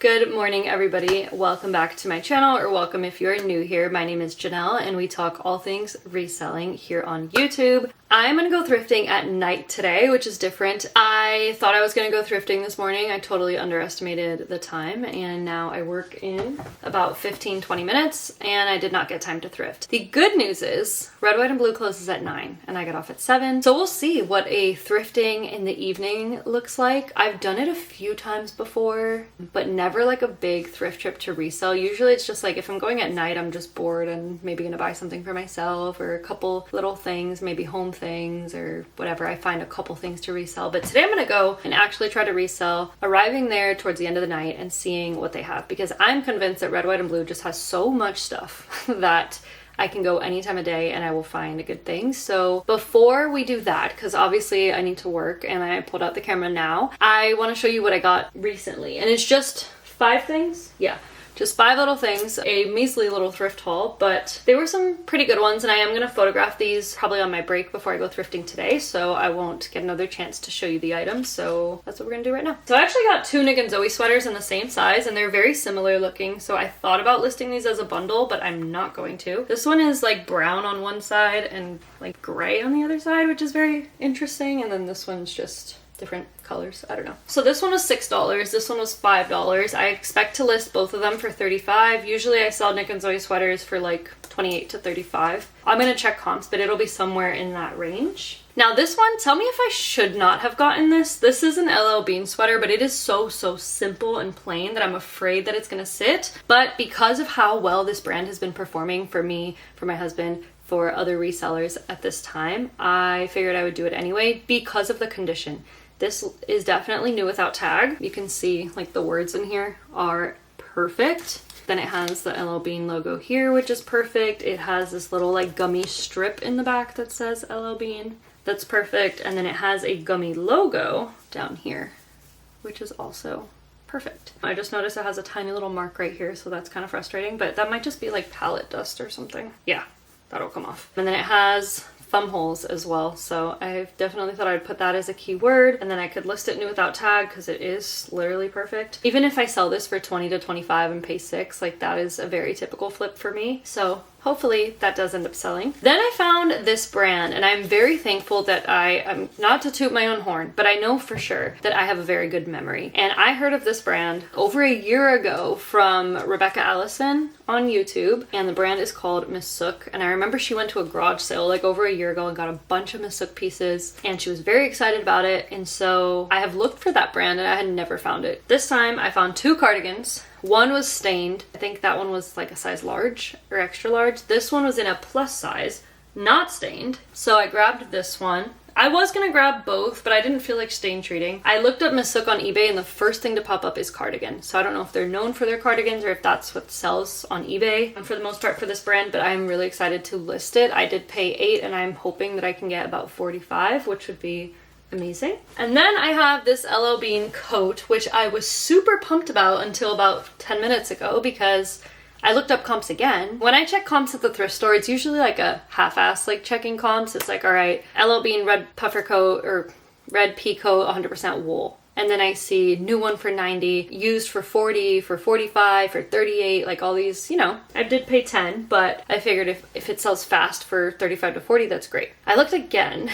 Good morning, everybody. Welcome back to my channel, or welcome if you're new here. My name is Janelle, and we talk all things reselling here on YouTube. I'm gonna go thrifting at night today, which is different. I thought I was gonna go thrifting this morning. I totally underestimated the time, and now I work in about 15-20 minutes, and I did not get time to thrift. The good news is Red, White, and Blue closes at 9, and I get off at 7. So we'll see what a thrifting in the evening looks like. I've done it a few times before, but never like a big thrift trip to resell. Usually it's just like if I'm going at night, I'm just bored and maybe gonna buy something for myself or a couple little things, maybe home things or whatever. I find a couple things to resell. But today I'm gonna go and actually try to resell, arriving there towards the end of the night and seeing what they have, because I'm convinced that Red, White, and Blue just has so much stuff that I can go any time of day and I will find a good thing. So before we do that, because obviously I need to work and I pulled out the camera now, I want to show you what I got recently. And it's just 5 things. Yeah. Just 5 little things, a measly little thrift haul, but they were some pretty good ones, and I am going to photograph these probably on my break before I go thrifting today, so I won't get another chance to show you the items, so that's what we're going to do right now. So I actually got 2 Nick and Zoe sweaters in the same size, and they're very similar looking, so I thought about listing these as a bundle, but I'm not going to. This one is like brown on one side and like gray on the other side, which is very interesting, and then this one's just different colors. I don't know. So this one was $6. This one was $5. I expect to list both of them for $35. Usually I sell Nick and Zoe sweaters for like $28 to $35. I'm gonna check comps, but it'll be somewhere in that range. Now this one, tell me if I should not have gotten this. This is an LL Bean sweater, but it is so simple and plain that I'm afraid that it's gonna sit. But because of how well this brand has been performing for me, for my husband, for other resellers at this time, I figured I would do it anyway because of the condition. This is definitely new without tag. You can see like the words in here are perfect. Then it has the LL Bean logo here, which is perfect. It has this little like gummy strip in the back that says LL Bean. That's perfect. And then it has a gummy logo down here, which is also perfect. I just noticed it has a tiny little mark right here, so that's kind of frustrating, but that might just be like palette dust or something. Yeah, that'll come off. And then it has thumb holes as well, so I definitely thought I'd put that as a keyword, and then I could list it new without tag because it is literally perfect. Even if I sell this for 20 to 25 and pay 6, like that is a very typical flip for me, so hopefully that does end up selling. Then I found this brand, and I'm very thankful that I'm not to toot my own horn, but I know for sure that I have a very good memory. And I heard of this brand over a year ago from Rebecca Allison on YouTube, and the brand is called Miss Sook. And I remember she went to a garage sale like over a year ago and got a bunch of Miss Sook pieces, and she was very excited about it. And so I have looked for that brand and I had never found it. This time I found 2 cardigans. One was stained. I think that one was like a size large or extra large. This one was in a plus size, not stained. So I grabbed this one. I was gonna grab both, but I didn't feel like stain treating. I looked up Miss Sook on eBay, and the first thing to pop up is cardigan. So I don't know if they're known for their cardigans or if that's what sells on eBay and for the most part for this brand, but I'm really excited to list it. I did pay 8, and I'm hoping that I can get about 45, which would be amazing. And then I have this LL Bean coat, which I was super pumped about until about 10 minutes ago because I looked up comps again. When I check comps at the thrift store, it's usually like a half-ass like checking comps. It's like, all right, LL Bean red puffer coat or red pea coat, 100% wool. And then I see new one for 90, used for 40, for 45, for 38, like all these, you know. I did pay 10, but I figured if it sells fast for 35 to 40, that's great. I looked again,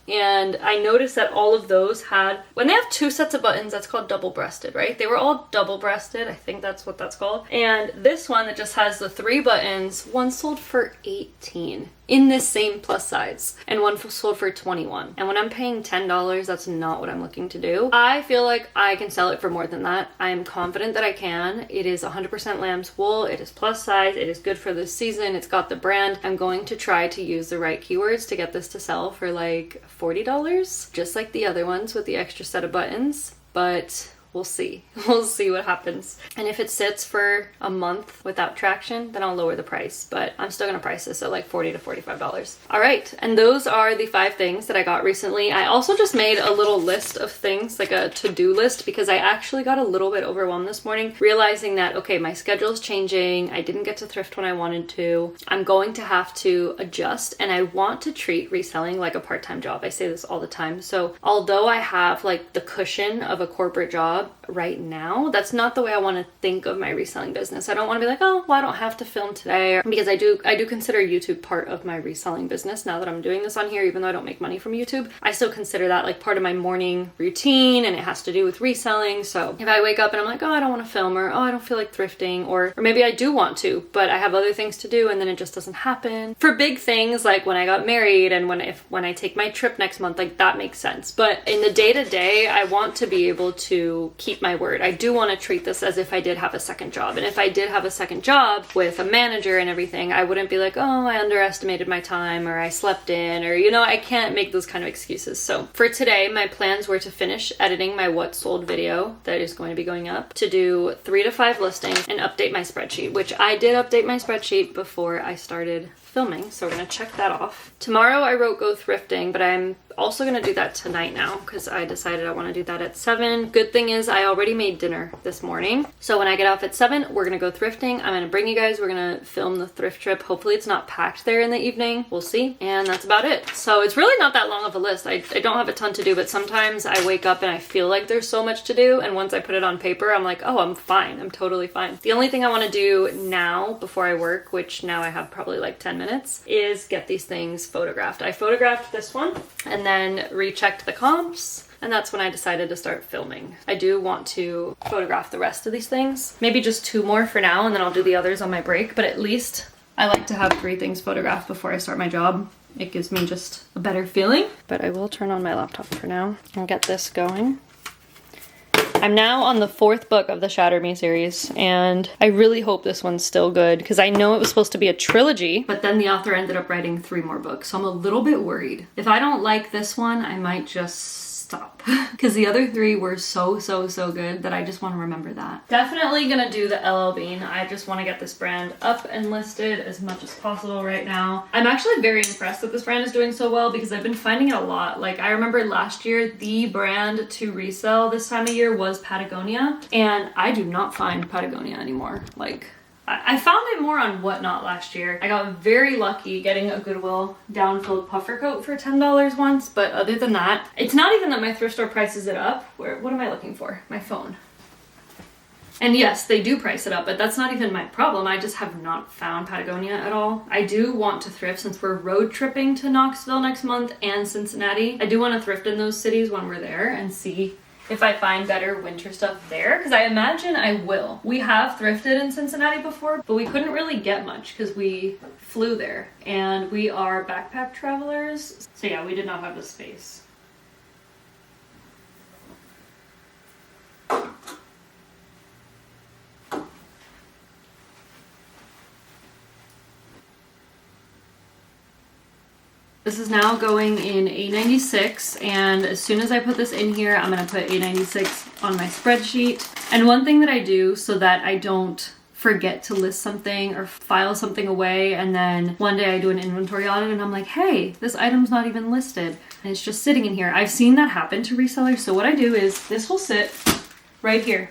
and I noticed that all of those had, when they have 2 sets of buttons, that's called double-breasted, right? They were all double-breasted, I think that's what that's called. And this one that just has the 3 buttons, one sold for 18. In this same plus size, and one sold for 21. And when I'm paying $10, that's not what I'm looking to do. I feel like I can sell it for more than that. I am confident that I can. It is 100% lamb's wool. It is plus size. It is good for this season. It's got the brand. I'm going to try to use the right keywords to get this to sell for like $40, just like the other ones with the extra set of buttons. But we'll see. We'll see what happens. And if it sits for a month without traction, then I'll lower the price. But I'm still gonna price this at like $40 to $45. All right, and those are the 5 things that I got recently. I also just made a little list of things, like a to-do list, because I actually got a little bit overwhelmed this morning, realizing that, okay, my schedule's changing. I didn't get to thrift when I wanted to. I'm going to have to adjust, and I want to treat reselling like a part-time job. I say this all the time. So although I have like the cushion of a corporate job, job right now. That's not the way I want to think of my reselling business. I don't want to be like, oh, well, I don't have to film today, because I do consider YouTube part of my reselling business now that I'm doing this on here. Even though I don't make money from YouTube, I still consider that like part of my morning routine, and it has to do with reselling. So if I wake up and I'm like, oh, I don't want to film, or oh, I don't feel like thrifting, or maybe I do want to, but I have other things to do, and then it just doesn't happen. For big things like when I got married and when I take my trip next month, like that makes sense. But in the day-to-day, I want to be able to keep my word. I do want to treat this as if I did have a second job. And if I did have a second job with a manager and everything, I wouldn't be like, oh, I underestimated my time, or I slept in, or, you know, I can't make those kind of excuses. So for today, my plans were to finish editing my what sold video that is going to be going up, to do 3 to 5 listings, and update my spreadsheet, which I did update my spreadsheet before I started filming, so we're gonna check that off. Tomorrow I wrote go thrifting, but I'm also gonna do that tonight now because I decided I want to do that at 7. Good thing is I already made dinner this morning, so when I get off at 7, we're gonna go thrifting. I'm gonna bring you guys, we're gonna film the thrift trip. Hopefully it's not packed there in the evening, we'll see. And that's about it. So it's really not that long of a list. I don't have a ton to do, but sometimes I wake up and I feel like there's so much to do, and once I put it on paper, I'm like, oh, I'm fine, I'm totally fine. The only thing I want to do now before I work, which now I have probably like 10 minutes, is get these things photographed. I photographed this one and then rechecked the comps, and that's when I decided to start filming. I do want to photograph the rest of these things. Maybe just 2 more for now, and then I'll do the others on my break, but at least I like to have 3 things photographed before I start my job. It gives me just a better feeling. But I will turn on my laptop for now and get this going. I'm now on the 4th book of the Shatter Me series, and I really hope this one's still good, because I know it was supposed to be a trilogy, but then the author ended up writing 3 more books, so I'm a little bit worried. If I don't like this one, I might just stop, because the other 3 were so good that I just want to remember that. Definitely gonna do the LL Bean. I just want to get this brand up and listed as much as possible right now. I'm actually very impressed that this brand is doing so well, because I've been finding it a lot. Like, I remember last year, the brand to resell this time of year was Patagonia, and I do not find Patagonia anymore. Like, I found it more on Whatnot last year. I got very lucky getting a Goodwill down-filled puffer coat for $10 once, but other than that, it's not even that my thrift store prices it up. What am I looking for? My phone. And yes, they do price it up, but that's not even my problem. I just have not found Patagonia at all. I do want to thrift, since we're road tripping to Knoxville next month and Cincinnati. I do want to thrift in those cities when we're there and see if I find better winter stuff there, because I imagine I will. We have thrifted in Cincinnati before, but we couldn't really get much because we flew there, and we are backpack travelers. So yeah, we did not have the space. This is now going in A96, and as soon as I put this in here, I'm gonna put A96 on my spreadsheet. And one thing that I do so that I don't forget to list something or file something away, and then one day I do an inventory audit and I'm like, hey, this item's not even listed, and it's just sitting in here. I've seen that happen to resellers, so what I do is this will sit right here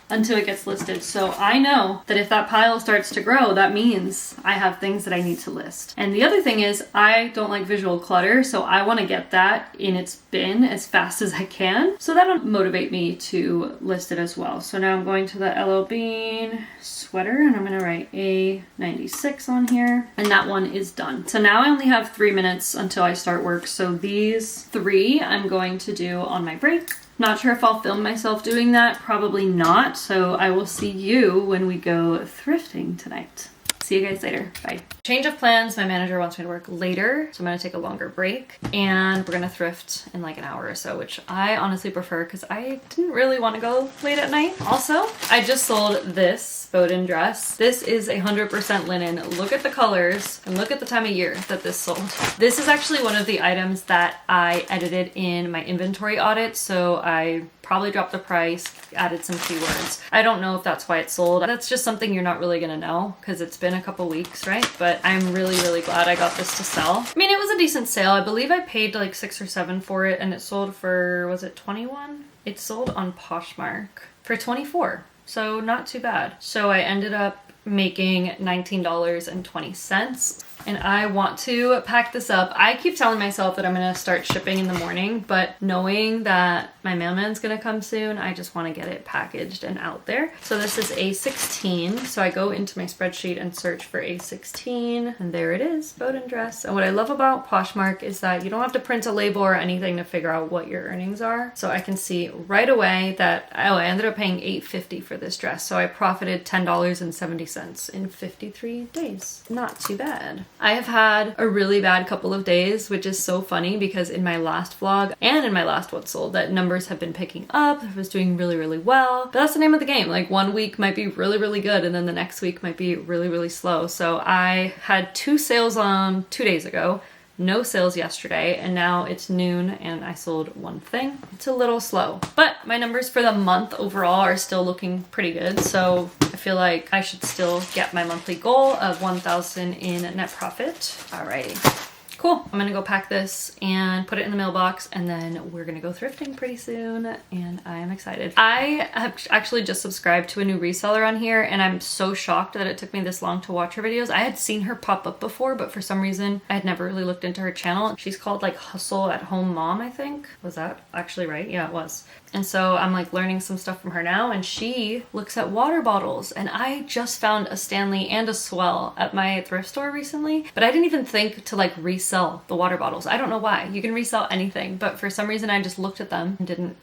until it gets listed. So I know that if that pile starts to grow, that means I have things that I need to list. And the other thing is, I don't like visual clutter, so I want to get that in its bin as fast as I can. So that'll motivate me to list it as well. So now I'm going to the LL Bean sweater, and I'm going to write A96 on here, and that one is done. So now I only have 3 minutes until I start work. So these 3 I'm going to do on my break. Not sure if I'll film myself doing that, probably not, so I will see you when we go thrifting tonight. See you guys later, bye. Change of plans, my manager wants me to work later, so I'm gonna take a longer break, and we're gonna thrift in like an hour or so, which I honestly prefer because I didn't really want to go late at night. Also, I just sold this Bowden dress. This is 100% linen. Look at the colors and look at the time of year that this sold. This is actually one of the items that I edited in my inventory audit, so I probably dropped the price, added some keywords. I don't know if that's why it sold. That's just something you're not really gonna know because it's been a couple weeks, right? But I'm really glad I got this to sell. I mean, it was a decent sale. I believe I paid like 6 or 7 for it, and it sold for, was it 21? It sold on Poshmark for 24, so not too bad. So I ended up making $19.20. and I want to pack this up. I keep telling myself that I'm gonna start shipping in the morning, but knowing that my mailman's gonna come soon, I just want to get it packaged and out there. So this is A16. So I go into my spreadsheet and search for A16, and there it is, Bowden dress. And what I love about Poshmark is that you don't have to print a label or anything to figure out what your earnings are. So I can see right away that, oh, I ended up paying $8.50 for this dress. So I profited $10.70 in 53 days. Not too bad. I have had a really bad couple of days, which is so funny because in my last vlog and in my last What Sold, that numbers have been picking up. I was doing really, really well. But that's the name of the game. Like one week might be really, really good, and then the next week might be really, really slow. So I had 2 sales on 2 days ago. No sales yesterday, and now it's noon and I sold 1 thing. It's a little slow, but my numbers for the month overall are still looking pretty good. So I feel like I should still get my monthly goal of 1,000 in net profit. Alrighty. Cool. I'm gonna go pack this and put it in the mailbox, and then we're gonna go thrifting pretty soon, and I am excited. I have actually just subscribed to a new reseller on here, and I'm so shocked that it took me this long to watch her videos. I had seen her pop up before, but for some reason I had never really looked into her channel. She's called like Hustle at Home Mom, I think. Was that actually right? Yeah, it was. And so I'm like learning some stuff from her now, and she looks at water bottles, and I just found a Stanley and a Swell at my thrift store recently, but I didn't even think to like resell the water bottles. I don't know why. You can resell anything, but for some reason I just looked at them and didn't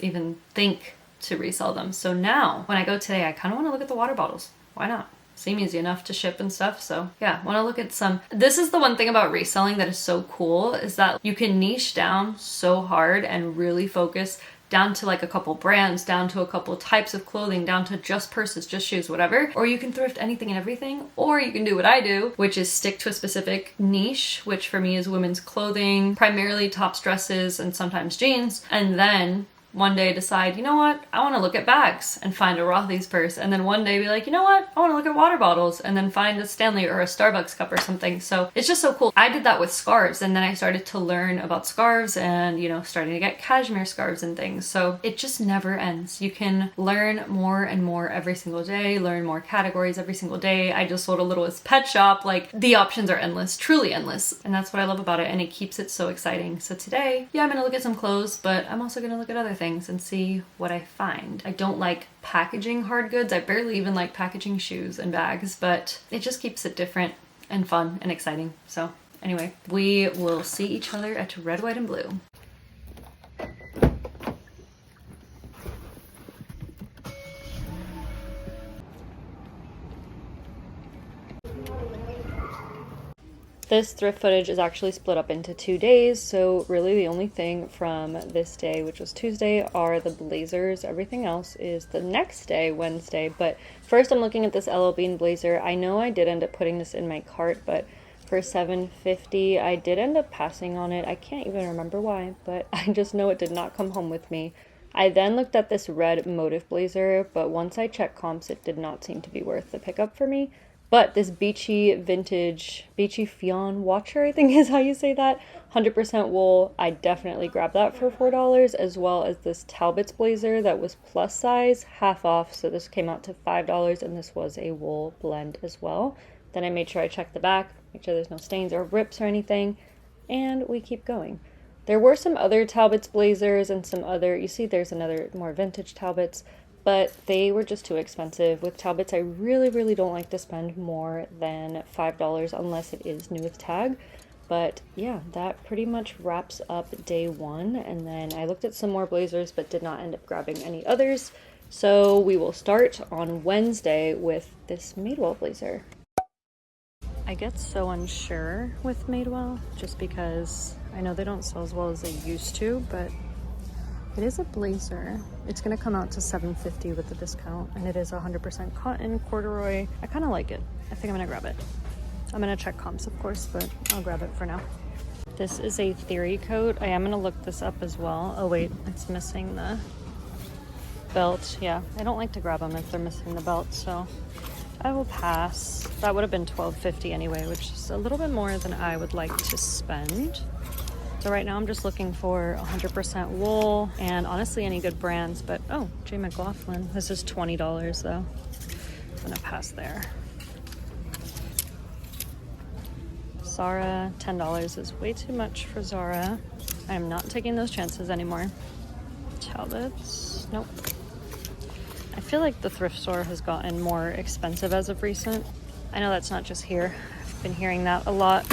even think to resell them. So now when I go today, I kind of want to look at the water bottles. Why not? Seem easy enough to ship and stuff. So yeah, want to look at some. This is the one thing about reselling that is so cool, is that you can niche down so hard and really focus down to like a couple brands, down to a couple types of clothing, down to just purses, just shoes, whatever. Or you can thrift anything and everything, or you can do what I do, which is stick to a specific niche, which for me is women's clothing, primarily tops, dresses, and sometimes jeans. And then one day decide, you know what, I want to look at bags and find a Rothy's purse, and then one day be like, you know what, I want to look at water bottles, and then find a Stanley or a Starbucks cup or something. So it's just so cool. I did that with scarves, and then I started to learn about scarves and, you know, starting to get cashmere scarves and things. So it just never ends. You can learn more and more every single day, learn more categories every single day. I just sold a little pet shop. Like, the options are endless, truly endless, and that's what I love about it, and it keeps it so exciting. So today, yeah, I'm gonna look at some clothes, but I'm also gonna look at other things and see what I find. I don't like packaging hard goods. I barely even like packaging shoes and bags, but it just keeps it different and fun and exciting. So anyway, we will see each other at Red, White, and Blue. This thrift footage is actually split up into 2 days, so really the only thing from this day, which was Tuesday, are the blazers. Everything else is the next day, Wednesday. But first I'm looking at this LL Bean blazer. I know I did end up putting this in my cart, but for $7.50 I did end up passing on it. I can't even remember why, but I just know it did not come home with me. I then looked at this red motif blazer, but once I checked comps, it did not seem to be worth the pickup for me. But this beachy vintage, beachy Fionn Watcher, I think is how you say that, 100% wool, I definitely grabbed that for $4, as well as this Talbot's blazer that was plus size, half off, so this came out to $5, and this was a wool blend as well. Then I made sure I checked the back, make sure there's no stains or rips or anything, and we keep going. There were some other Talbot's blazers and some other, you see there's another more vintage Talbot's, but they were just too expensive. With Talbots, I really, really don't like to spend more than $5 unless it is new with tag. But yeah, that pretty much wraps up day one. And then I looked at some more blazers, but did not end up grabbing any others. So we will start on Wednesday with this Madewell blazer. I get so unsure with Madewell just because I know they don't sell as well as they used to, but it is a blazer. It's gonna come out to $7.50 with the discount, and it is 100% cotton corduroy. I kind of like it. I think I'm gonna grab it. I'm gonna check comps, of course, but I'll grab it for now. This is a Theory coat. I am gonna look this up as well. Oh wait, it's missing the belt. Yeah, I don't like to grab them if they're missing the belt, so I will pass. That would have been $12.50 anyway, which is a little bit more than I would like to spend. So right now I'm just looking for 100% wool and honestly any good brands, but oh, J. McLaughlin. This is $20 though. I'm gonna pass there. Zara, $10 is way too much for Zara. I am not taking those chances anymore. Talbots, nope. I feel like the thrift store has gotten more expensive as of recent. I know that's not just here. I've been hearing that a lot,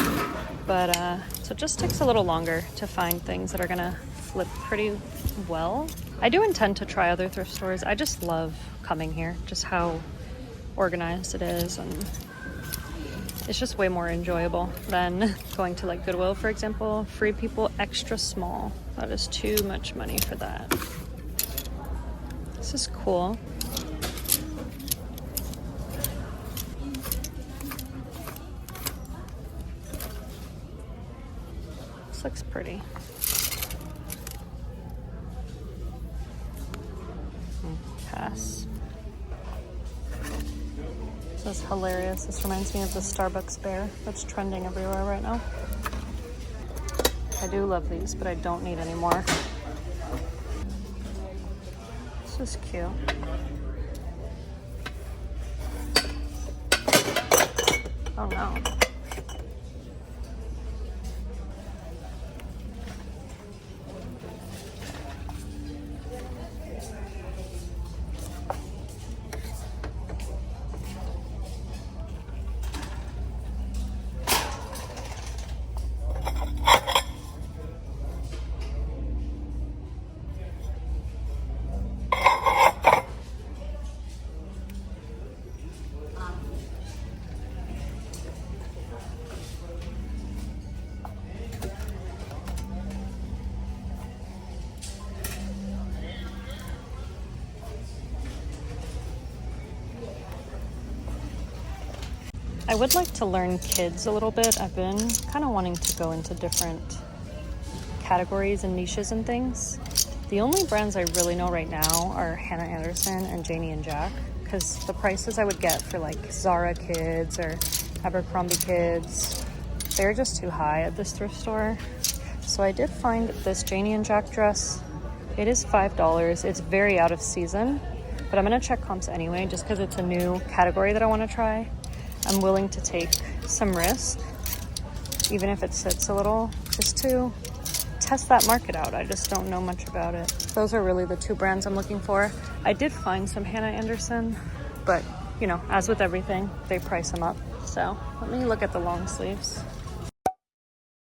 but so it just takes a little longer to find things that are gonna flip pretty well. I do intend to try other thrift stores. I just love coming here, just how organized it is, and it's just way more enjoyable than going to like Goodwill, for example. Free People extra small. That is too much money for that. This is cool. This looks pretty. Pass. This is hilarious. This reminds me of the Starbucks bear that's trending everywhere right now. I do love these, but I don't need any more. This is cute. Oh no. I would like to learn kids a little bit. I've been kind of wanting to go into different categories and niches and things. The only brands I really know right now are Hannah Anderson and Janie and Jack, because the prices I would get for like Zara Kids or Abercrombie Kids, they're just too high at this thrift store. So I did find this Janie and Jack dress. It is $5. It's very out of season, but I'm gonna check comps anyway, just because it's a new category that I want to try. I'm willing to take some risk, even if it sits a little, just to test that market out. I just don't know much about it. Those are really the two brands I'm looking for. I did find some Hannah Anderson, but you know, as with everything, they price them up. So let me look at the long sleeves.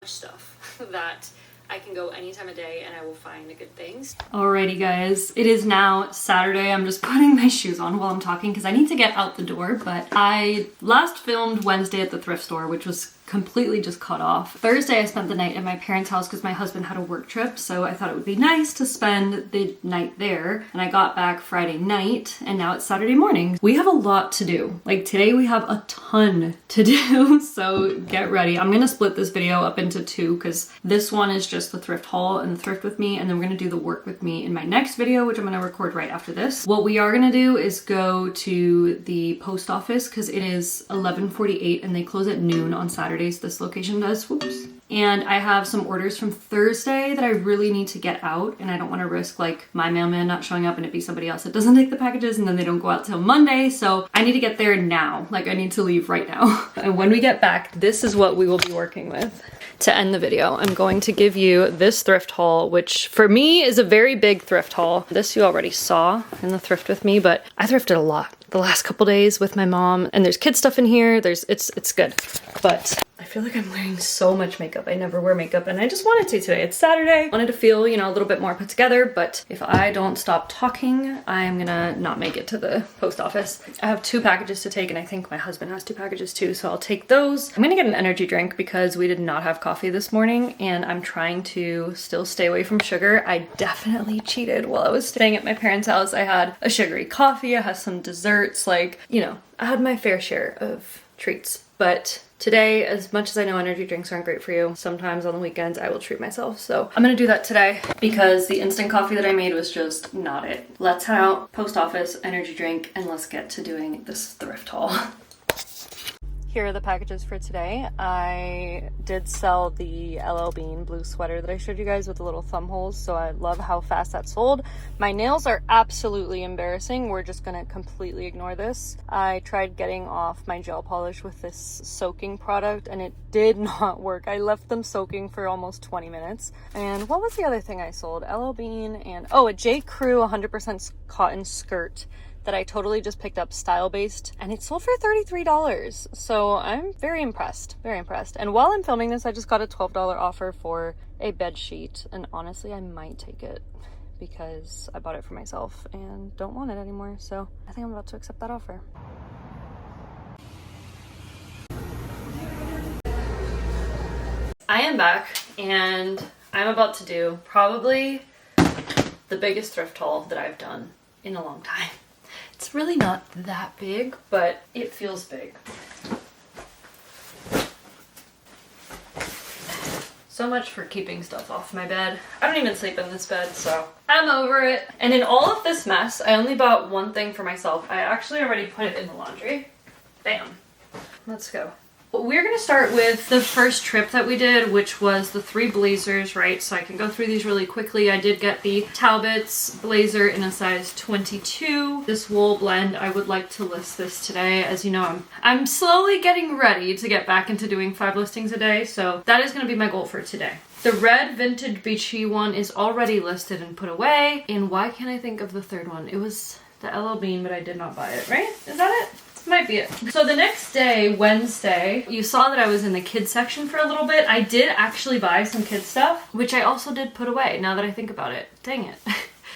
Stuff that I can go any time of day and I will find good things. Alrighty guys, it is now Saturday. I'm just putting my shoes on while I'm talking because I need to get out the door, but I last filmed Wednesday at the thrift store, which was completely just cut off. Thursday I spent the night at my parents' house because my husband had a work trip, so I thought it would be nice to spend the night there. And I got back Friday night and now it's Saturday morning. We have a lot to do. Like today we have a ton to do, so get ready. I'm gonna split this video up into two because this one is just the thrift haul and the thrift with me, and then we're gonna do the work with me in my next video, which I'm gonna record right after this. What we are gonna do is go to the post office because it is 11:48 and they close at noon on Saturdays. This location does. Whoops. And I have some orders from Thursday that I really need to get out, and I don't want to risk like my mailman not showing up and it be somebody else that doesn't take the packages and then they don't go out till Monday. So I need to get there now. Like I need to leave right now. And when we get back, this is what we will be working with. To end the video, I'm going to give you this thrift haul, which for me is a very big thrift haul. This you already saw in the thrift with me, but I thrifted a lot the last couple days with my mom, and there's kid stuff in here. It's good, but I feel like I'm wearing so much makeup. I never wear makeup, and I just wanted to today. It's Saturday. I wanted to feel, you know, a little bit more put together, but if I don't stop talking, I'm gonna not make it to the post office. I have 2 packages to take, and I think my husband has 2 packages too, so I'll take those. I'm gonna get an energy drink because we did not have coffee this morning, and I'm trying to still stay away from sugar. I definitely cheated while I was staying at my parents' house. I had a sugary coffee, I had some desserts, like, you know, I had my fair share of treats. But today, as much as I know energy drinks aren't great for you, sometimes on the weekends I will treat myself. So I'm gonna do that today because the instant coffee that I made was just not it. Let's head out, post office, energy drink, and let's get to doing this thrift haul. Here are the packages for today. I did sell the LL Bean blue sweater that I showed you guys with the little thumb holes, so I love how fast that sold. My nails are absolutely embarrassing. We're just gonna completely ignore this. I tried getting off my gel polish with this soaking product and it did not work. I left them soaking for almost 20 minutes. And what was the other thing I sold? LL Bean and, oh, a J. Crew 100% cotton skirt that I totally just picked up, style-based, and it sold for $33. So I'm very impressed, very impressed. And while I'm filming this, I just got a $12 offer for a bed sheet, and honestly, I might take it because I bought it for myself and don't want it anymore. So I think I'm about to accept that offer. I am back, and I'm about to do probably the biggest thrift haul that I've done in a long time. It's really not that big, but it feels big. So much for keeping stuff off my bed. I don't even sleep in this bed, so I'm over it. And in all of this mess, I only bought one thing for myself. I actually already put it in the laundry. Bam. Let's go. We're gonna start with the first trip that we did, which was the 3 blazers, right? So I can go through these really quickly. I did get the Talbot's blazer in a size 22. This wool blend, I would like to list this today. As you know, I'm slowly getting ready to get back into doing 5 listings a day, so that is gonna be my goal for today. The red vintage beachy one is already listed and put away. And why can't I think of the third one? It was the LL Bean, but I did not buy it, right? Is that it? Might be it. So the next day, Wednesday, you saw that I was in the kids section for a little bit. I did actually buy some kids stuff, which I also did put away now that I think about it. Dang it.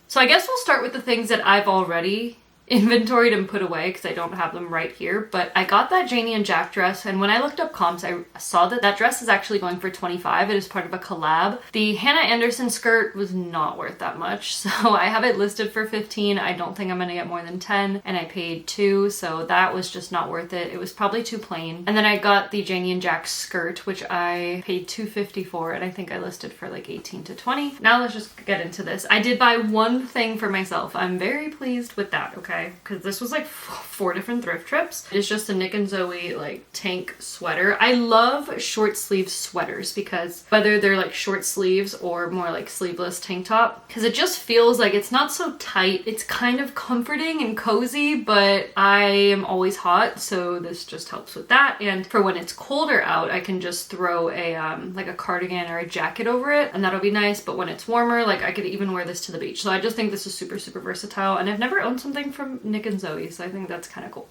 So I guess we'll start with the things that I've already inventoried and put away because I don't have them right here. But I got that Janie and Jack dress, and when I looked up comps, I saw that that dress is actually going for $25. It is part of a collab. The Hannah Anderson skirt was not worth that much, so I have it listed for $15. I don't think I'm gonna get more than $10, and I paid $2, so that was just not worth it. It was probably too plain. And then I got the Janie and Jack skirt, which I paid $2.50 for, and I think I listed for like $18 to $20. Now let's just get into this. I did buy one thing for myself. I'm very pleased with that, okay? Because this was like 4 different thrift trips. It's just a Nick and Zoe like tank sweater. I love short sleeve sweaters because whether they're like short sleeves or more like sleeveless tank top, because it just feels like it's not so tight. It's kind of comforting and cozy, but I am always hot, so this just helps with that. And for when it's colder out, I can just throw a like a cardigan or a jacket over it, and that'll be nice. But when it's warmer, like I could even wear this to the beach. So I just think this is super, super versatile, and I've never owned something from Nick and Zoe, so I think that's kind of cool.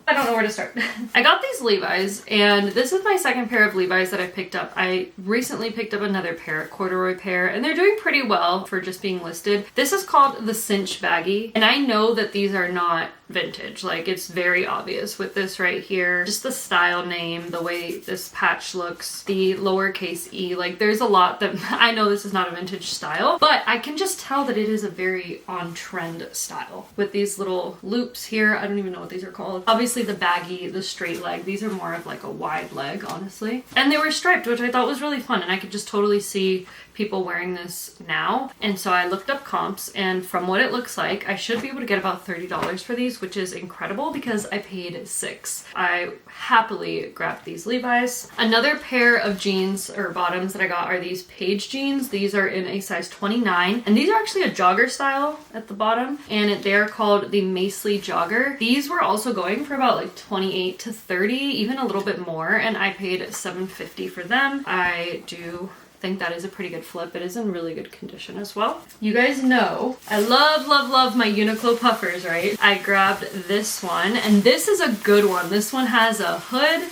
I don't know where to start. I got these Levi's, and this is my second pair of Levi's that I picked up. I recently picked up another pair, a corduroy pair, and they're doing pretty well for just being listed. This is called the Cinch Baggy, and I know that these are not vintage. Like, it's very obvious with this right here. Just the style name, the way this patch looks, the lowercase e, like there's a lot that I know this is not a vintage style, but I can just tell that it is a very on-trend style with these little loops here. I don't even know what these are called. Obviously the baggy, the straight leg, these are more of like a wide leg, honestly. And they were striped, which I thought was really fun, and I could just totally see people wearing this now. And so I looked up comps, and from what it looks like, I should be able to get about $30 for these, which is incredible because I paid $6. I happily grabbed these Levi's. Another pair of jeans or bottoms that I got are these Paige jeans. These are in a size 29, and these are actually a jogger style at the bottom, and they're called the Macely Jogger. These were also going for about like 28 to 30, even a little bit more, and I paid $7.50 for them. I do think that is a pretty good flip. It is in really good condition as well. You guys know I love, love, love my Uniqlo puffers, right? I grabbed this one, and this is a good one. This one has a hood.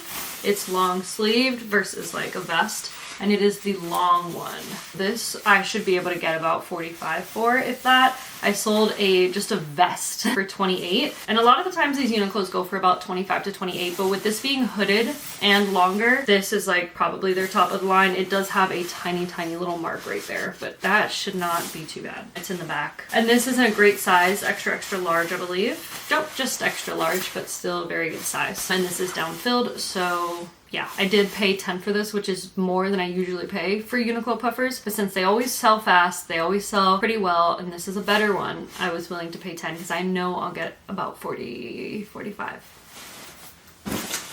It's long sleeved versus like a vest, and it is the long one. This I should be able to get about $45 for, if that. I sold just a vest for $28, and a lot of the times these Uniqlos go for about $25 to $28, but with this being hooded and longer, this is like probably their top of the line. It does have a tiny, tiny little mark right there, but that should not be too bad. It's in the back. And this is in a great size, extra, extra large, I believe. Nope, just extra large, but still very good size. And this is down-filled, so yeah, I did pay $10 for this, which is more than I usually pay for Uniqlo puffers, but since they always sell fast, they always sell pretty well, and this is a better one, I was willing to pay $10 because I know I'll get about $40, $45.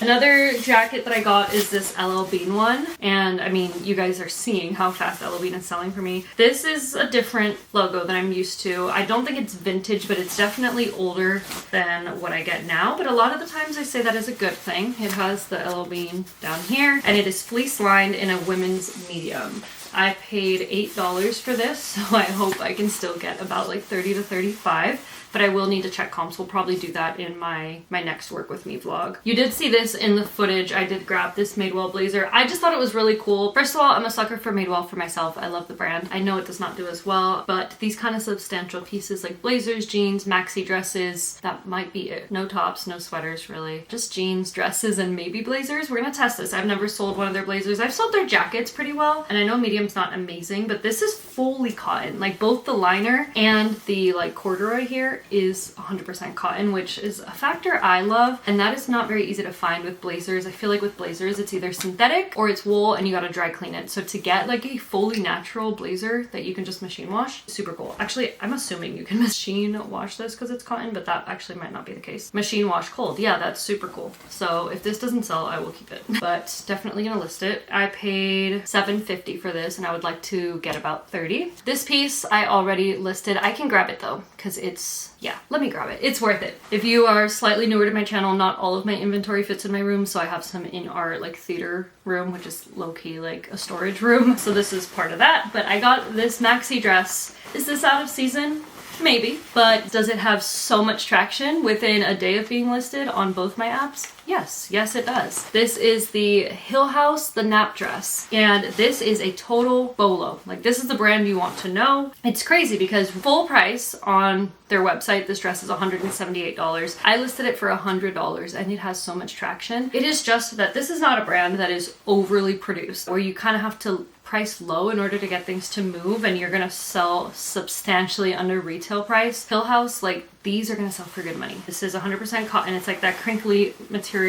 Another jacket that I got is this LL Bean one. And I mean, you guys are seeing how fast LL Bean is selling for me. This is a different logo than I'm used to. I don't think it's vintage, but it's definitely older than what I get now. But a lot of the times I say that is a good thing. It has the LL Bean down here, and it is fleece lined in a women's medium. I paid $8 for this, so I hope I can still get about like 30 to 35. But I will need to check comps. We'll probably do that in my next work with me vlog. You did see this in the footage. I did grab this Madewell blazer. I just thought it was really cool. First of all, I'm a sucker for Madewell for myself. I love the brand. I know it does not do as well, but these kind of substantial pieces like blazers, jeans, maxi dresses, that might be it. No tops, no sweaters really. Just jeans, dresses, and maybe blazers. We're gonna test this. I've never sold one of their blazers. I've sold their jackets pretty well, and I know medium's not amazing, but this is fully cotton. Like both the liner and the like corduroy here is 100% cotton, which is a factor I love, and that is not very easy to find with blazers. I feel like with blazers it's either synthetic or it's wool and you gotta dry clean it. So to get like a fully natural blazer that you can just machine wash, super cool. Actually, I'm assuming you can machine wash this because it's cotton, but that actually might not be the case. Machine wash cold, yeah, that's super cool. So if this doesn't sell, I will keep it, but definitely gonna list it. I paid $7.50 for this, and I would like to get about 30. This piece I already listed. I can grab it though, because it's, yeah, let me grab it. It's worth it. If you are slightly newer to my channel, not all of my inventory fits in my room, so I have some in our like theater room, which is low-key like a storage room. So this is part of that, but I got this maxi dress. Is this out of season? Maybe, but does it have so much traction within a day of being listed on both my apps? Yes, it does. This is the Hill House, the nap dress, and this is a total bolo. Like, this is the brand you want to know. It's crazy because full price on their website, this dress is $178. I listed it for $100, and it has so much traction. It is just that this is not a brand that is overly produced, where you kind of have to price low in order to get things to move, and you're gonna sell substantially under retail price. Hill House, like, these are gonna sell for good money. This is 100% cotton. It's like that crinkly material.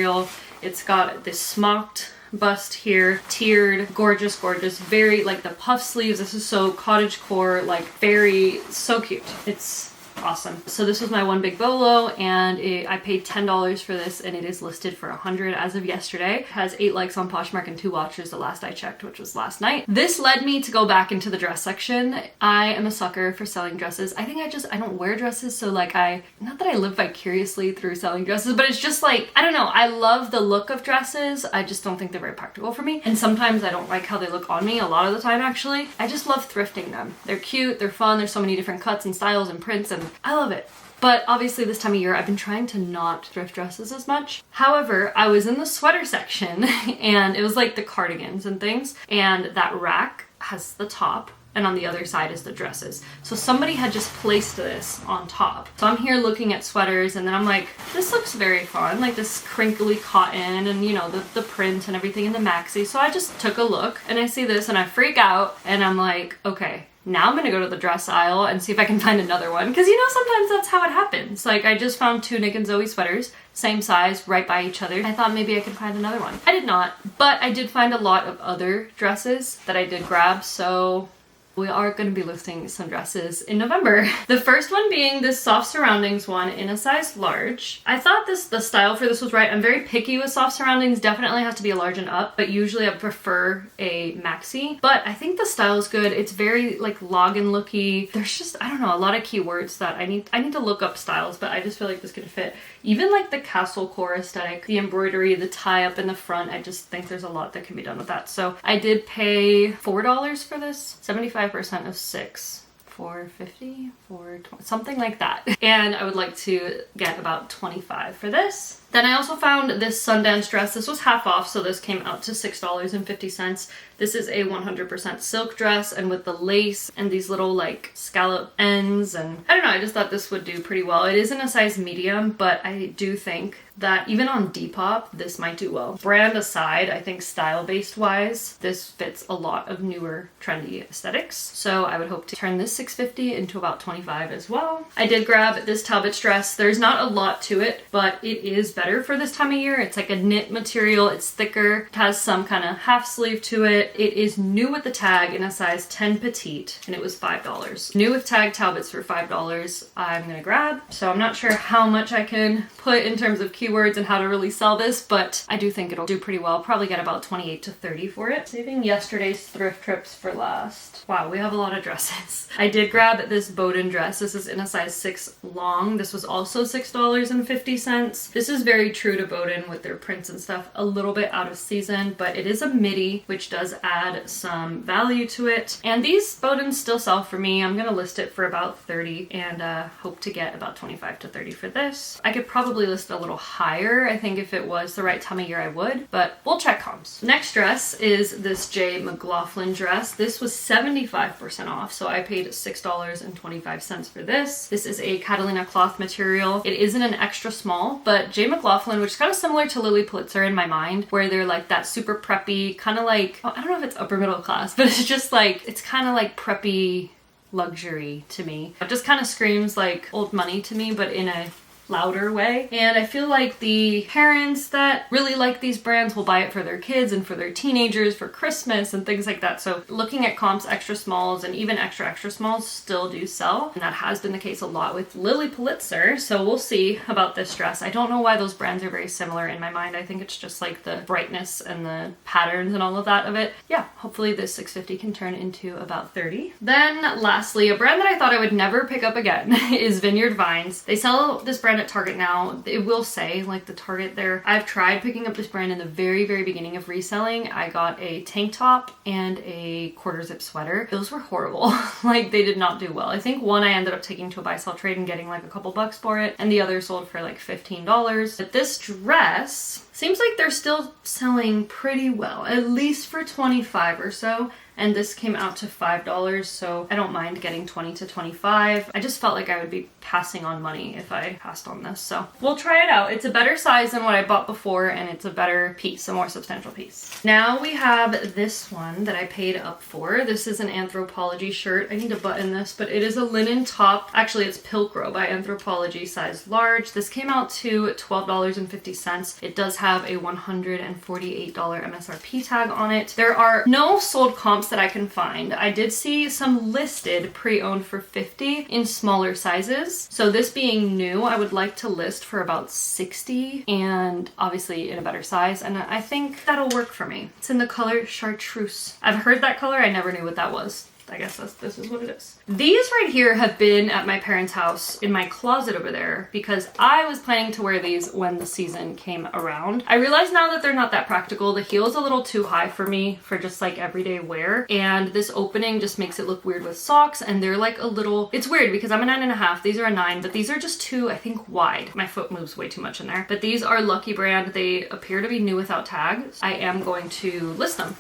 It's got this smocked bust here, tiered, gorgeous, very like the puff sleeves. This is so cottagecore, like very, so cute. It's awesome. So this was my one big bolo, and I paid $10 for this, and it is listed for $100 as of yesterday. It has 8 likes on Poshmark and 2 watchers the last I checked, which was last night. This led me to go back into the dress section. I am a sucker for selling dresses. I think I don't wear dresses, so like not that I live vicariously through selling dresses, but it's just like, I don't know, I love the look of dresses. I just don't think they're very practical for me, and sometimes I don't like how they look on me. A lot of the time, actually. I just love thrifting them. They're cute, they're fun, there's so many different cuts and styles and prints, and I love it. But obviously this time of year I've been trying to not thrift dresses as much. However, I was in the sweater section and it was like the cardigans and things, and that rack has the top and on the other side is the dresses. So somebody had just placed this on top. So I'm here looking at sweaters, and then I'm like, this looks very fun, like this crinkly cotton and you know the print and everything in the maxi. So I just took a look and I see this and I freak out, and I'm like, okay, now I'm gonna go to the dress aisle and see if I can find another one. Because you know, sometimes that's how it happens. Like, I just found 2 Nick and Zoe sweaters, same size, right by each other. I thought maybe I could find another one. I did not, but I did find a lot of other dresses that I did grab, so we are going to be listing some dresses in November. The first one being this soft surroundings one in a size large. I thought the style for this was right. I'm very picky with soft surroundings. Definitely has to be a large and up, but usually I prefer a maxi. But I think the style is good. It's very like login looky. There's just, I don't know, a lot of keywords that I need to look up styles, but I just feel like this could fit. Even like the castle core aesthetic, the embroidery, the tie up in the front, I just think there's a lot that can be done with that. So I did pay $4 for this, 75% of $6, $4.50, $4.20, something like that. And I would like to get about $25 for this. Then I also found this Sundance dress. This was half off, so this came out to $6.50. This is a 100% silk dress, and with the lace and these little like scallop ends, and I don't know, I just thought this would do pretty well. It is in a size medium, but I do think that even on Depop, this might do well. Brand aside, I think style-based wise, this fits a lot of newer trendy aesthetics. So I would hope to turn this $6.50 into about $25 as well. I did grab this Talbot's dress. There's not a lot to it, but it is better for this time of year. It's like a knit material. It's thicker. It has some kind of half sleeve to it. It is new with the tag in a size 10 petite, and it was $5. New with tag Talbots for $5. I'm gonna grab. So I'm not sure how much I can put in terms of keywords and how to really sell this, but I do think it'll do pretty well. Probably get about 28 to 30 for it. Saving yesterday's thrift trips for last. Wow, we have a lot of dresses. I did grab this Bowden dress. This is in a size 6 long. This was also $6.50. This is very true to Bowden with their prints and stuff. A little bit out of season, but it is a midi, which does add some value to it. And these Bowdens still sell for me. I'm gonna list it for about 30 and hope to get about 25 to 30 for this. I could probably list a little higher. I think if it was the right time of year I would, but we'll check comps. Next dress is this J. McLaughlin dress. This was 75% off, so I paid $6.25 for this. This is a Catalina cloth material. It isn't an extra small, but J. McLaughlin, which is kind of similar to Lily Pulitzer in my mind, where they're like that super preppy, kind of like, I don't know if it's upper middle class, but it's just like, it's kind of like preppy luxury to me. It just kind of screams like old money to me, but in a louder way. And I feel like the parents that really like these brands will buy it for their kids and for their teenagers for Christmas and things like that. So looking at comps, extra smalls and even extra smalls still do sell. And that has been the case a lot with Lily Pulitzer. So we'll see about this dress. I don't know why those brands are very similar in my mind. I think it's just like the brightness and the patterns and all of that of it. Yeah, hopefully this $6.50 can turn into about 30. Then lastly, a brand that I thought I would never pick up again is Vineyard Vines. They sell this brand at Target now. It will say like the Target there. I've tried picking up this brand in the very beginning of reselling. I got a tank top and a quarter zip sweater. Those were horrible. Like they did not do well. I think one I ended up taking to a buy sell trade and getting like a couple bucks for it, and the other sold for like $15. But this dress seems like they're still selling pretty well, at least for 25 or so. And this came out to $5, so I don't mind getting 20 to 25. I just felt like I would be passing on money if I passed on this, so we'll try it out. It's a better size than what I bought before, and it's a better piece, a more substantial piece. Now we have this one that I paid up for. This is an Anthropologie shirt. I need to button this, but it is a linen top. Actually, it's Pilcro by Anthropologie, size large. This came out to $12.50. It does have a $148 MSRP tag on it. There are no sold comps that I can find. I did see some listed pre-owned for $50 in smaller sizes. So this being new, I would like to list for about $60 and obviously in a better size. And I think that'll work for me. It's in the color chartreuse. I've heard that color. I never knew what that was. I guess this is what it is. These right here have been at my parents' house in my closet over there because I was planning to wear these when the season came around. I realize now that they're not that practical. The heel is a little too high for me for just like everyday wear, and this opening just makes it look weird with socks, and they're like a little, it's weird because I'm a 9.5, these are a 9, but these are just too, I think, wide. My foot moves way too much in there. But these are Lucky brand. They appear to be new without tags. I am going to list them,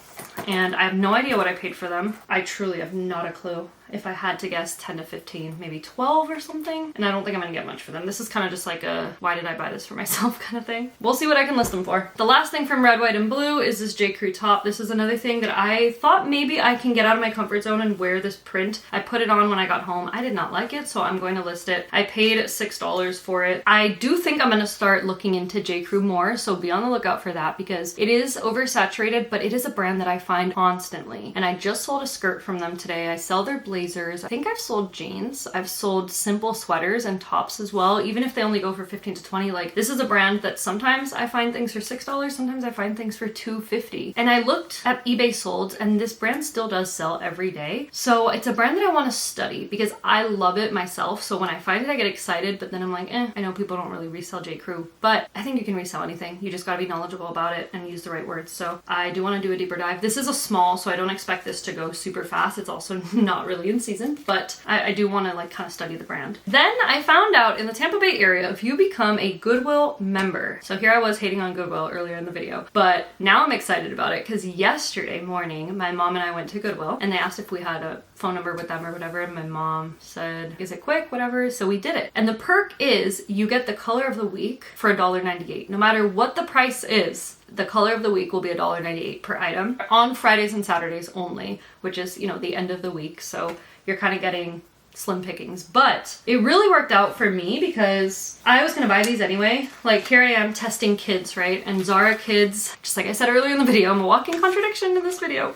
and I have no idea what I paid for them. I truly have not a clue. If I had to guess, 10 to 15, maybe 12 or something. And I don't think I'm gonna get much for them. This is kind of just like a, why did I buy this for myself kind of thing. We'll see what I can list them for. The last thing from Red, White, and Blue is this J. Crew top. This is another thing that I thought maybe I can get out of my comfort zone and wear this print. I put it on when I got home. I did not like it, so I'm going to list it. I paid $6 for it. I do think I'm gonna start looking into J. Crew more, so be on the lookout for that because it is oversaturated, but it is a brand that I find constantly. And I just sold a skirt from them today. I sell their blazers. I think I've sold jeans. I've sold simple sweaters and tops as well, even if they only go for 15 to 20. Like, this is a brand that sometimes I find things for $6, sometimes I find things for $2.50. And I looked at eBay solds, and this brand still does sell every day. So it's a brand that I want to study because I love it myself. So when I find it, I get excited, but then I'm like, I know people don't really resell J. Crew, but I think you can resell anything. You just gotta be knowledgeable about it and use the right words. So I do want to do a deeper dive. This is a small, so I don't expect this to go super fast. It's also not really in season, but I do want to like kind of study the brand. Then I found out in the Tampa Bay area, if you become a Goodwill member, so here I was hating on Goodwill earlier in the video, but now I'm excited about it because yesterday morning, my mom and I went to Goodwill and they asked if we had a phone number with them or whatever, and my mom said, is it quick, whatever, so we did it. And the perk is you get the color of the week for $1.98. No matter what the price is, the color of the week will be $1.98 per item on Fridays and Saturdays only, which is, you know, the end of the week. So you're kind of getting slim pickings, but it really worked out for me because I was gonna buy these anyway. Like, here I am testing kids, right? And Zara kids, just like I said earlier in the video, I'm a walking contradiction in this video.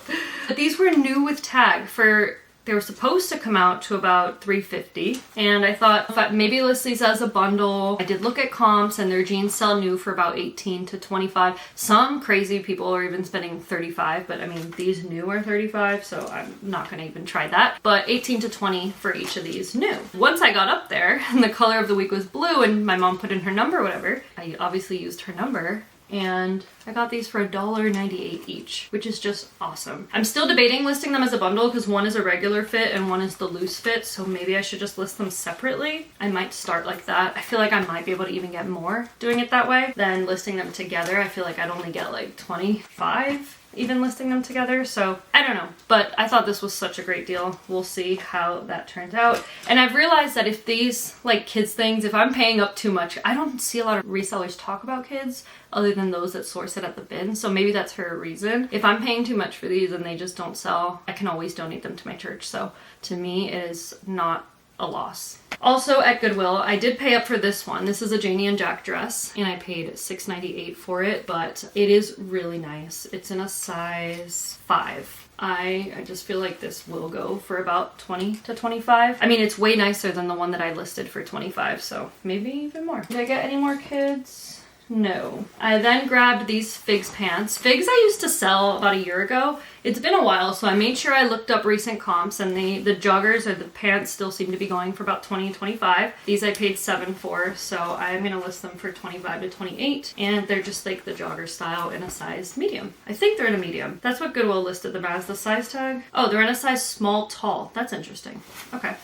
But these were new with tag for, they were supposed to come out to about $3.50, and I thought if I maybe list these as a bundle. I did look at comps, and their jeans sell new for about $18 to $25. Some crazy people are even spending $35, but I mean, these new are $35, so I'm not gonna even try that. But $18 to $20 for each of these new. Once I got up there, and the color of the week was blue, and my mom put in her number or whatever, I obviously used her number, and I got these for $1.98 each, which is just awesome. I'm still debating listing them as a bundle because one is a regular fit and one is the loose fit, so maybe I should just list them separately. I might start like that. I feel like I might be able to even get more doing it that way than listing them together. I feel like I'd only get like 25 even listing them together, so I don't know, but I thought this was such a great deal. We'll see how that turns out. And I've realized that if these like kids things, if I'm paying up too much, I don't see a lot of resellers talk about kids other than those that source it at the bin, so maybe that's for a reason. If I'm paying too much for these and they just don't sell, I can always donate them to my church, so to me it is not a loss. Also at Goodwill, I did pay up for this one. This is a Janie and Jack dress, and I paid $6.98 for it, but it is really nice. It's in a size 5. I just feel like this will go for about 20 to 25. I mean, it's way nicer than the one that I listed for 25, so maybe even more. Did I get any more kids? No. I then grabbed these Figs pants. Figs I used to sell about a year ago. It's been a while, so I made sure I looked up recent comps, and the joggers or the pants still seem to be going for about 20 to 25. These I paid $7 for, so I'm gonna list them for 25 to 28, and they're just like the jogger style in a size medium. I think they're in a medium. That's what Goodwill listed them as, the size tag. Oh, they're in a size small tall. That's interesting. Okay.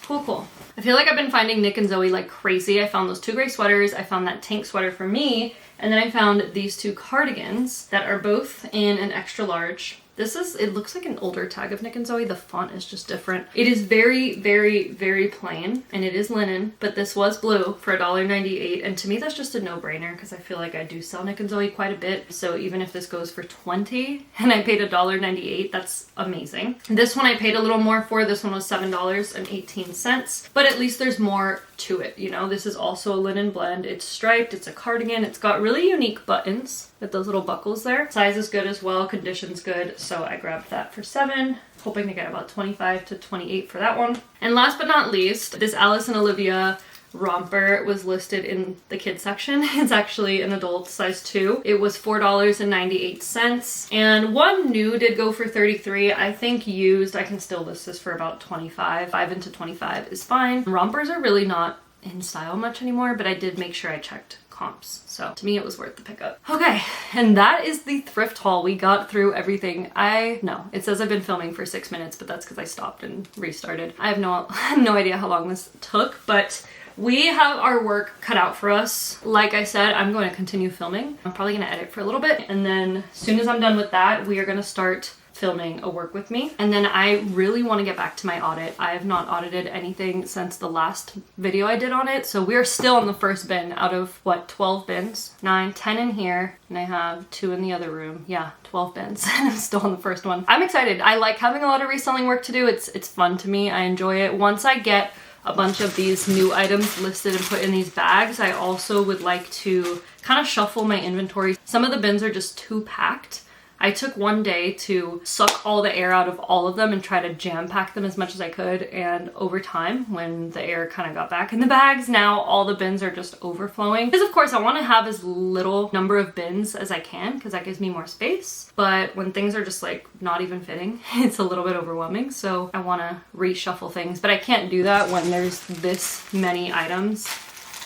Cool. I feel like I've been finding Nick and Zoe like crazy. I found those 2 gray sweaters, I found that tank sweater for me, and then I found these 2 cardigans that are both in an extra large. It looks like an older tag of Nick and Zoe. The font is just different. It is very, very, very plain, and it is linen, but this was blue for $1.98, and to me that's just a no-brainer because I feel like I do sell Nick and Zoe quite a bit, so even if this goes for $20 and I paid $1.98, that's amazing. This one I paid a little more for. This one was $7.18, but at least there's more to it, you know? This is also a linen blend. It's striped, it's a cardigan, it's got really unique buttons with those little buckles there. Size is good as well, condition's good, so I grabbed that for $7, hoping to get about 25 to 28 for that one. And last but not least, this Alice and Olivia romper was listed in the kids section. It's actually an adult size 2. It was $4.98, and one new did go for $33. I think used I can still list this for about 25. 5 into 25 is fine. Rompers are really not in style much anymore, but I did make sure I checked comps, so to me it was worth the pickup. Okay, and that is the thrift haul. We got through everything. It says I've been filming for 6 minutes, but that's because I stopped and restarted. I have no idea how long this took, but we have our work cut out for us. Like I said, I'm going to continue filming. I'm probably going to edit for a little bit, and then as soon as I'm done with that, we are going to start filming a work with me. And then I really want to get back to my audit. I have not audited anything since the last video I did on it, so we're still on the first bin out of what, 12 bins? 9, 10 in here, and I have 2 in the other room. Yeah, 12 bins. I'm still on the first one. I'm excited. I like having a lot of reselling work to do. It's fun to me. I enjoy it. Once I get a bunch of these new items listed and put in these bags, I also would like to kind of shuffle my inventory. Some of the bins are just too packed. I took one day to suck all the air out of all of them and try to jam pack them as much as I could, and over time, when the air kind of got back in the bags, now all the bins are just overflowing. Because of course I want to have as little number of bins as I can because that gives me more space, but when things are just like not even fitting, it's a little bit overwhelming, so I want to reshuffle things, but I can't do that when there's this many items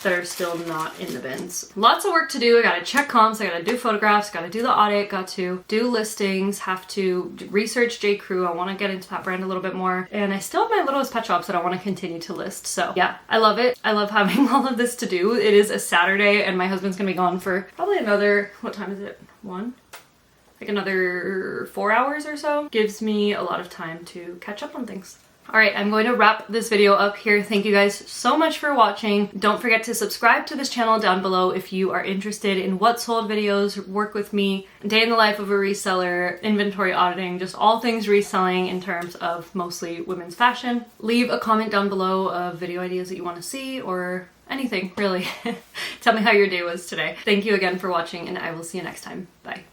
that are still not in the bins. Lots of work to do. I gotta check comps, I gotta do photographs, gotta do the audit, got to do listings, have to research J. Crew. I want to get into that brand a little bit more, and I still have my littlest pet shops that I want to continue to list. So yeah, I love it. I love having all of this to do. It is a Saturday, and my husband's gonna be gone for probably another, what time is it? 1? Like another 4 hours or so. Gives me a lot of time to catch up on things. Alright, I'm going to wrap this video up here. Thank you guys so much for watching. Don't forget to subscribe to this channel down below if you are interested in what sold videos, work with me, day in the life of a reseller, inventory auditing, just all things reselling in terms of mostly women's fashion. Leave a comment down below of video ideas that you want to see or anything, really. Tell me how your day was today. Thank you again for watching, and I will see you next time. Bye.